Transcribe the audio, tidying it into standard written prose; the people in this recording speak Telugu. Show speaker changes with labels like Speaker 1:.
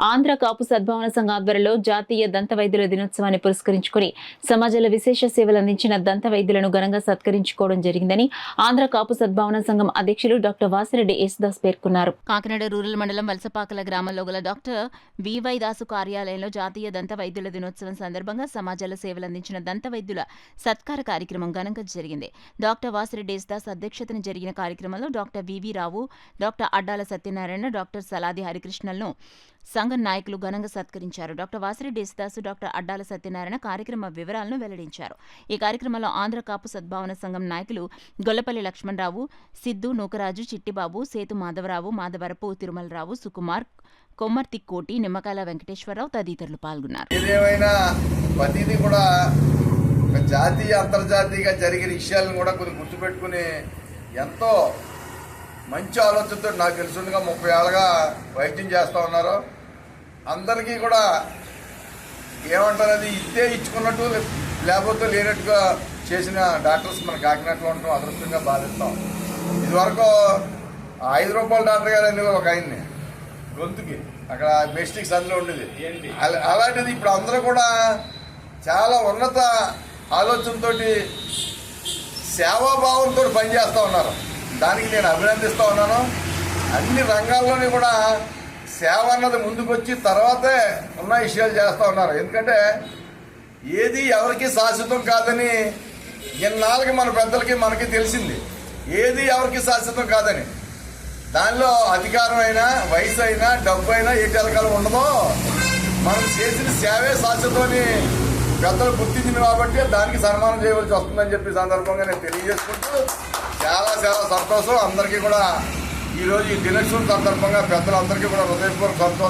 Speaker 1: ఆంధ్ర కాపు సద్భావన సంఘ ఆధ్వర్యంలో జాతీయ దంత వైద్యుల దినోత్సవాన్ని పురస్కరించుకుని సమాజంలో విశేష సేవలు అందించిన దంత వైద్యులను ఘనంగా సత్కరించుకోవడం జరిగిందని ఆంధ్ర కాపు సద్భావన సంఘం అధ్యక్షులు డాక్టర్ వాసిరెడ్డి యేసుదాస్ పేర్కొన్నారు. కాకినాడ రూరల్ మండలం వలసపాకల గ్రామంలో గల డాక్టర్ వివై దాసు కార్యాలయంలో జాతీయ దంత వైద్యుల దినోత్సవం సందర్భంగా సమాజంలో సేవలు అందించిన దంత వైద్యుల సత్కార కార్యక్రమం ఘనంగా జరిగింది. డాక్టర్ వాసిరెడ్డి యేసుదాస్ అధ్యక్షతన జరిగిన కార్యక్రమంలో డాక్టర్ వివి రావు, డాక్టర్ అడ్డాల సత్యనారాయణ, డాక్టర్ సలాది హరికృష్ణలను సంఘం నాయకులు ఘనంగా సత్కరించారు. డాక్టర్ వాసిరెడ్డి యేసుదాసు, డాక్టర్ అడ్డాల సత్యనారాయణ కార్యక్రమ వివరాలను వెల్లడించారు. ఈ కార్యక్రమంలో ఆంధ్ర కాపు సద్భావన సంఘం నాయకులు గొల్లపల్లి లక్ష్మణరావు, సిద్దు, నూకరాజు, చిట్టిబాబు, సేతు మాధవరావు, మాధవరపు తిరుమలరావు, సుకుమార్, కొమ్మర్తి కోటి, నిమ్మకాయల వెంకటేశ్వరరావు తదితరులు పాల్గొన్నారు.
Speaker 2: జాతీయ అంతర్జాతీయంగా జరిగిన విషయాలను కూడా కొన్ని గుర్తుపెట్టుకుని ఎంతో మంచి ఆలోచనతో నాకు తెలుసుగా 30 ఏళ్ళుగా వైద్యం చేస్తూ ఉన్నారు. అందరికీ కూడా ఏమంటారు, అది ఇస్తే ఇచ్చుకున్నట్టు లేకపోతే లేనట్టుగా చేసిన డాక్టర్స్ మన కాకినాడలో ఉండటం అదృష్టంగా భావిస్తాం. ఇదివరకు 5 రూపాయల డాక్టర్ గారు అని ఒక ఆయన్ని గొంతుకి అక్కడ మెస్టిక్స్ అందులో ఉండేది. అలాంటిది ఇప్పుడు అందరూ కూడా చాలా ఉన్నత ఆలోచనతో సేవాభావంతో పనిచేస్తూ ఉన్నారు. దానికి నేను అభినందిస్తూ ఉన్నాను. అన్ని రంగాల్లోని కూడా సేవ అన్నది ముందుకొచ్చి తర్వాతే ఉన్న విషయాలు చేస్తూ ఉన్నారు. ఎందుకంటే ఏది ఎవరికి శాశ్వతం కాదని ఇన్నాళ్ళకి మన పెద్దలకి మనకి తెలిసింది. ఏది ఎవరికి శాశ్వతం కాదని, దానిలో అధికారం అయినా, వయసు అయినా, డబ్బు అయినా ఏ తెలకాలం ఉండదో, మనం చేసిన సేవే శాశ్వతం అని పెద్దలు గుర్తించింది కాబట్టి దానికి సన్మానం చేయవలసి వస్తుందని చెప్పి సందర్భంగా నేను తెలియజేసుకుంటూ చాలా చాలా సంతోషం. అందరికీ కూడా ఈరోజు ఈ దినోత్సవం సందర్భంగా పెద్దలందరికీ కూడా హృదయపూర్వక